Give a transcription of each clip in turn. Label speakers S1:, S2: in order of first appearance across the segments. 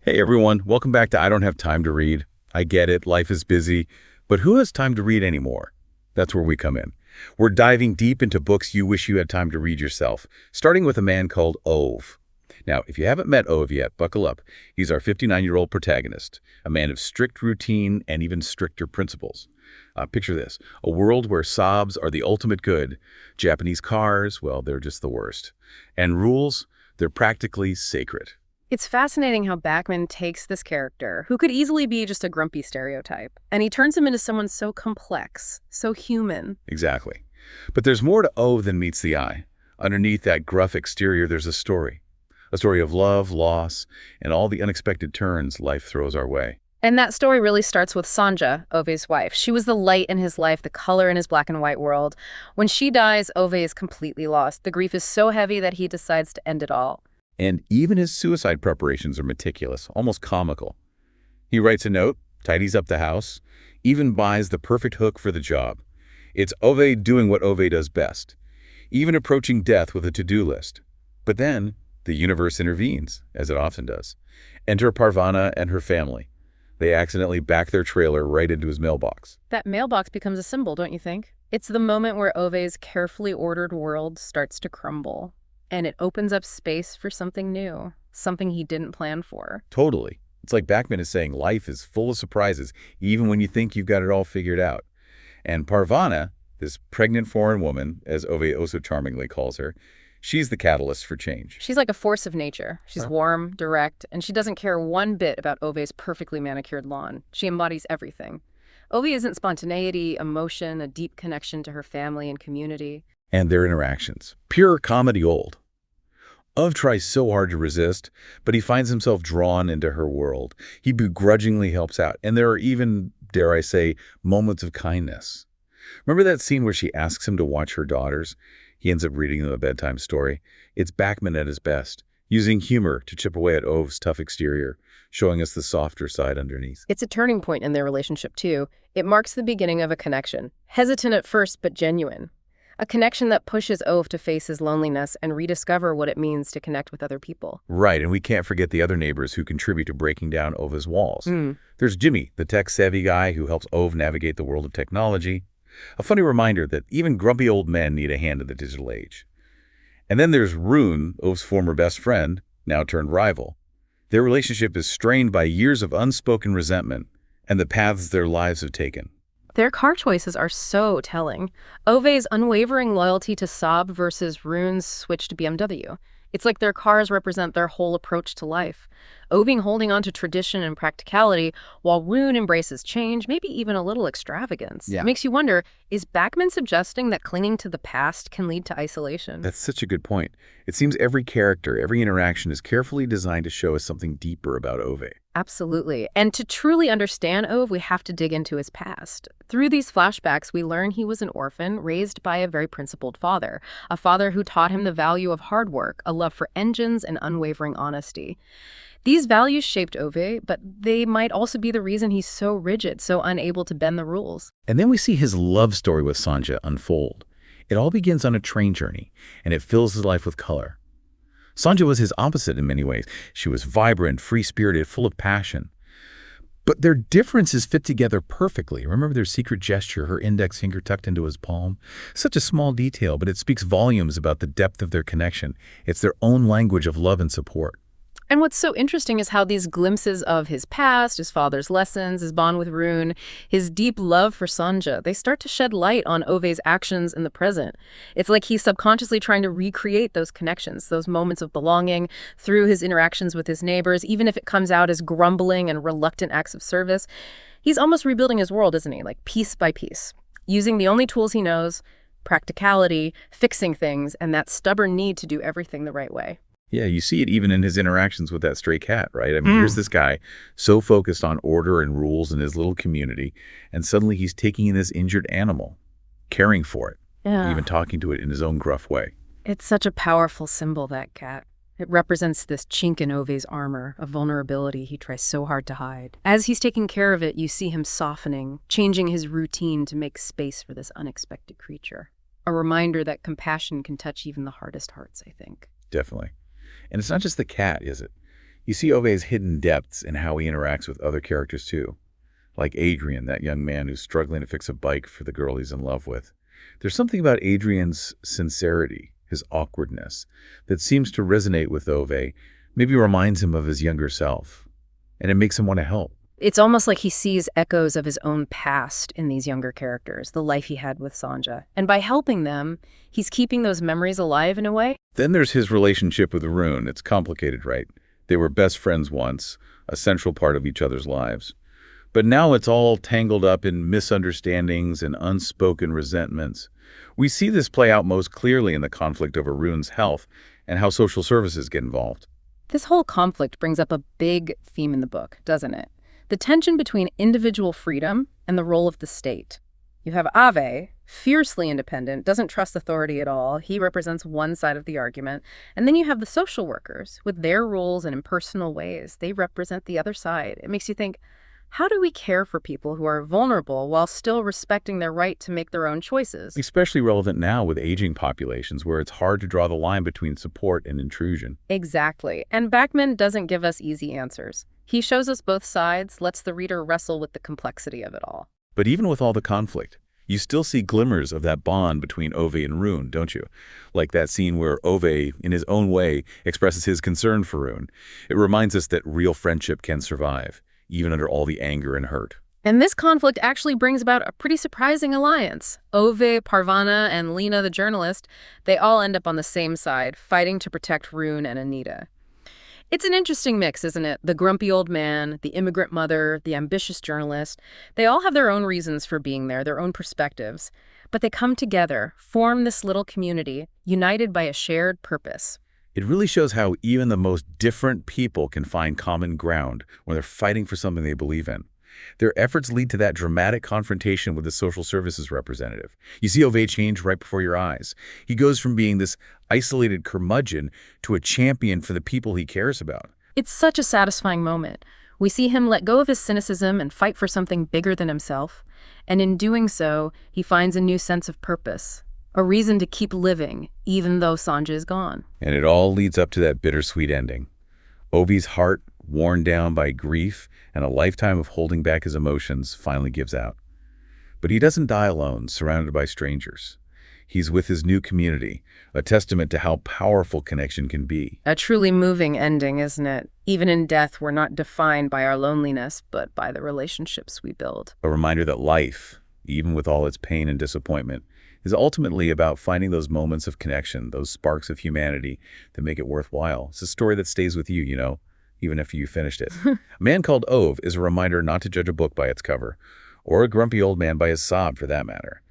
S1: Hey everyone, welcome back to I Don't Have Time to Read. I get it, life is busy, but who has time to read anymore? That's where we come in. We're diving deep into books you wish you had time to read yourself, starting with A Man Called Ove. Now, if you haven't met Ove yet, buckle up. He's our 59-year-old protagonist, a man of strict routine and even stricter principles. Picture this, a world where sobs are the ultimate good, Japanese cars, well, they're just the worst, and rules, they're practically sacred.
S2: It's fascinating how Backman takes this character, who could easily be just a grumpy stereotype, and he turns him into someone so complex, so human.
S1: Exactly. But there's more to Ove than meets the eye. Underneath that gruff exterior, there's a story. A story of love, loss, and all the unexpected turns life throws our way.
S2: And that story really starts with Sanja, Ove's wife. She was the light in his life, the color in his black and white world. When she dies, Ove is completely lost. The grief is so heavy that he decides to end it all.
S1: And even his suicide preparations are meticulous, almost comical. He writes a note, tidies up the house, even buys the perfect hook for the job. It's Ove doing what Ove does best, even approaching death with a to-do list. But then, the universe intervenes, as it often does. Enter Parvana and her family. They accidentally back their trailer right into his mailbox.
S2: That mailbox becomes a symbol, don't you think? It's the moment where Ove's carefully ordered world starts to crumble. And it opens up space for something new, something he didn't plan for.
S1: Totally. It's like Backman is saying life is full of surprises, even when you think you've got it all figured out. And Parvana, this pregnant foreign woman, as Ove oh so charmingly calls her, she's the catalyst for change.
S2: She's like a force of nature. She's warm, direct, and she doesn't care one bit about Ove's perfectly manicured lawn. She embodies everything. Ove isn't spontaneity, emotion, a deep connection to her family and community.
S1: And their interactions. Pure comedy gold. Ove tries so hard to resist, but he finds himself drawn into her world. He begrudgingly helps out, and there are even, dare I say, moments of kindness. Remember that scene where she asks him to watch her daughters? He ends up reading them a bedtime story. It's Backman at his best, using humor to chip away at Ove's tough exterior, showing us the softer side underneath.
S2: It's a turning point in their relationship, too. It marks the beginning of a connection. Hesitant at first, but genuine. A connection that pushes Ove to face his loneliness and rediscover what it means to connect with other people.
S1: Right, and we can't forget the other neighbors who contribute to breaking down Ove's walls. There's Jimmy, the tech-savvy guy who helps Ove navigate the world of technology. A funny reminder that even grumpy old men need a hand in the digital age. And then there's Rune, Ove's former best friend, now turned rival. Their relationship is strained by years of unspoken resentment and the paths their lives have taken.
S2: Their car choices are so telling. Ove's unwavering loyalty to Saab versus Rune's switch to BMW. It's like their cars represent their whole approach to life. Ove holding on to tradition and practicality, while Rune embraces change, maybe even a little extravagance.
S1: Yeah.
S2: It makes you wonder, is Backman suggesting that clinging to the past can lead to isolation?
S1: That's such a good point. It seems every character, every interaction is carefully designed to show us something deeper about Ove.
S2: Absolutely. And to truly understand Ove, we have to dig into his past. Through these flashbacks, we learn he was an orphan raised by a very principled father, a father who taught him the value of hard work, a love for engines, and unwavering honesty. These values shaped Ove, but they might also be the reason he's so rigid, so unable to bend the rules.
S1: And then we see his love story with Sanja unfold. It all begins on a train journey, and it fills his life with color. Sanja was his opposite in many ways. She was vibrant, free-spirited, full of passion. But their differences fit together perfectly. Remember their secret gesture, her index finger tucked into his palm? Such a small detail, but it speaks volumes about the depth of their connection. It's their own language of love and support.
S2: And what's so interesting is how these glimpses of his past, his father's lessons, his bond with Rune, his deep love for Sanja, they start to shed light on Ove's actions in the present. It's like he's subconsciously trying to recreate those connections, those moments of belonging through his interactions with his neighbors, even if it comes out as grumbling and reluctant acts of service. He's almost rebuilding his world, isn't he? Like piece by piece, using the only tools he knows, practicality, fixing things, and that stubborn need to do everything the right way.
S1: Yeah, you see it even in his interactions with that stray cat, right? I mean, here's this guy so focused on order and rules in his little community, and suddenly he's taking in this injured animal, caring for it, even talking to it in his own gruff way.
S2: It's such a powerful symbol, that cat. It represents this chink in Ove's armor, a vulnerability he tries so hard to hide. As he's taking care of it, you see him softening, changing his routine to make space for this unexpected creature. A reminder that compassion can touch even the hardest hearts, I think.
S1: Definitely. And it's not just the cat, is it? You see Ove's hidden depths in how he interacts with other characters too. Like Adrian, that young man who's struggling to fix a bike for the girl he's in love with. There's something about Adrian's sincerity, his awkwardness, that seems to resonate with Ove, maybe reminds him of his younger self, and it makes him want to help.
S2: It's almost like he sees echoes of his own past in these younger characters, the life he had with Sanja. And by helping them, he's keeping those memories alive in a way.
S1: Then there's his relationship with Rune. It's complicated, right? They were best friends once, a central part of each other's lives. But now it's all tangled up in misunderstandings and unspoken resentments. We see this play out most clearly in the conflict over Rune's health and how social services get involved.
S2: This whole conflict brings up a big theme in the book, doesn't it? The tension between individual freedom and the role of the state. You have Ove, fiercely independent, doesn't trust authority at all. He represents one side of the argument. And then you have the social workers with their roles and impersonal ways. They represent the other side. It makes you think, how do we care for people who are vulnerable while still respecting their right to make their own choices?
S1: Especially relevant now with aging populations where it's hard to draw the line between support and intrusion.
S2: Exactly. And Backman doesn't give us easy answers. He shows us both sides, lets the reader wrestle with the complexity of it all.
S1: But even with all the conflict, you still see glimmers of that bond between Ove and Rune, don't you? Like that scene where Ove, in his own way, expresses his concern for Rune. It reminds us that real friendship can survive, even under all the anger and hurt.
S2: And this conflict actually brings about a pretty surprising alliance. Ove, Parvana, and Lena, the journalist, they all end up on the same side, fighting to protect Rune and Anita. It's an interesting mix, isn't it? The grumpy old man, the immigrant mother, the ambitious journalist. They all have their own reasons for being there, their own perspectives. But they come together, form this little community, united by a shared purpose.
S1: It really shows how even the most different people can find common ground when they're fighting for something they believe in. Their efforts lead to that dramatic confrontation with the social services representative. You see Ove change right before your eyes. He goes from being this isolated curmudgeon to a champion for the people he cares about.
S2: It's such a satisfying moment. We see him let go of his cynicism and fight for something bigger than himself. And in doing so, he finds a new sense of purpose, a reason to keep living, even though Sanja is gone.
S1: And it all leads up to that bittersweet ending. Ove's heart, worn down by grief and a lifetime of holding back his emotions, finally gives out. But he doesn't die alone, surrounded by strangers. He's with his new community, a testament to how powerful connection can be.
S2: A truly moving ending, isn't it? Even in death, we're not defined by our loneliness, but by the relationships we build.
S1: A reminder that life, even with all its pain and disappointment, is ultimately about finding those moments of connection, those sparks of humanity that make it worthwhile. It's a story that stays with you, you know, even after you finished it. A Man Called Ove is a reminder not to judge a book by its cover, or a grumpy old man by his sob for that matter.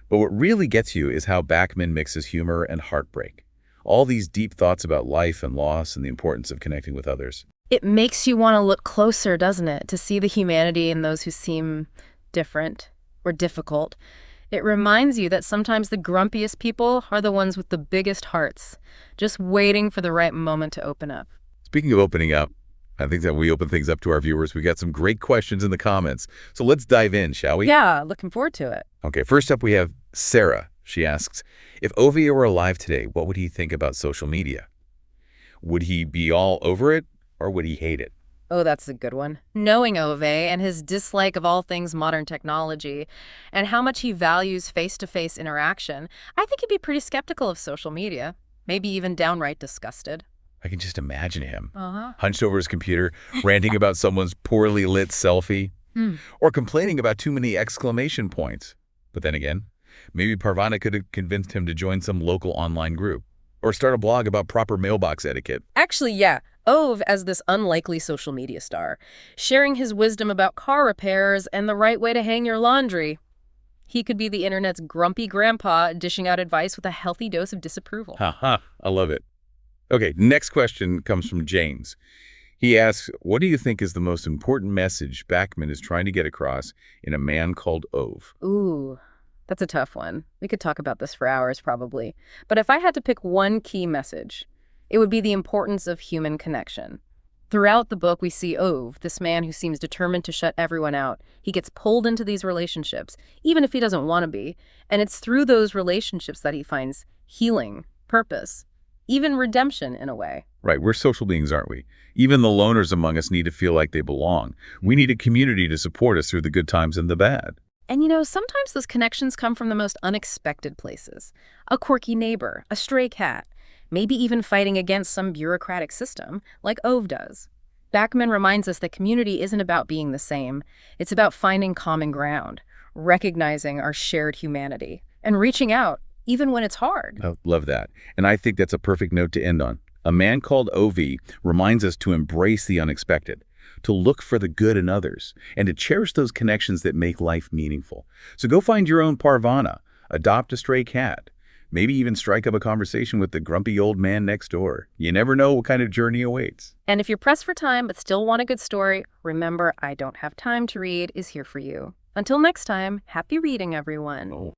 S1: But what really gets you is how Backman mixes humor and heartbreak. All these deep thoughts about life and loss and the importance of connecting with others.
S2: It makes you want to look closer, doesn't it? To see the humanity in those who seem different or difficult. It reminds you that sometimes the grumpiest people are the ones with the biggest hearts, just waiting for the right moment to open up.
S1: Speaking of opening up, I think that we open things up to our viewers. We got some great questions in the comments. So let's dive in, shall we?
S2: Yeah, looking forward to it.
S1: Okay, first up we have Sarah. She asks, if Ove were alive today, what would he think about social media? Would he be all over it or would he hate it?
S2: Oh, that's a good one. Knowing Ove and his dislike of all things modern technology and how much he values face-to-face interaction, I think he'd be pretty skeptical of social media, maybe even downright disgusted.
S1: I can just imagine him, hunched over his computer, ranting about someone's poorly lit selfie, or complaining about too many exclamation points. But then again, maybe Parvana could have convinced him to join some local online group, or start a blog about proper mailbox etiquette.
S2: Actually, yeah. Ove as this unlikely social media star, sharing his wisdom about car repairs and the right way to hang your laundry. He could be the internet's grumpy grandpa dishing out advice with a healthy dose of disapproval.
S1: I love it. Okay, next question comes from James. He asks, what do you think is the most important message Backman is trying to get across in A Man Called Ove?
S2: Ooh, that's a tough one. We could talk about this for hours probably. But if I had to pick one key message, it would be the importance of human connection. Throughout the book, we see Ove, this man who seems determined to shut everyone out. He gets pulled into these relationships, even if he doesn't want to be. And it's through those relationships that he finds healing, purpose. even redemption in a way.
S1: Right, we're social beings, aren't we? Even the loners among us need to feel like they belong. We need a community to support us through the good times and the bad.
S2: And sometimes those connections come from the most unexpected places. A quirky neighbor, a stray cat, maybe even fighting against some bureaucratic system, like Ove does. Backman reminds us that community isn't about being the same. It's about finding common ground, recognizing our shared humanity, and reaching out, even when it's hard.
S1: Oh, love that. And I think that's a perfect note to end on. A Man Called Ove reminds us to embrace the unexpected, to look for the good in others, and to cherish those connections that make life meaningful. So go find your own Parvana, adopt a stray cat, maybe even strike up a conversation with the grumpy old man next door. You never know what kind of journey awaits.
S2: And if you're pressed for time but still want a good story, remember I Don't Have Time to Read is here for you. Until next time, happy reading, everyone.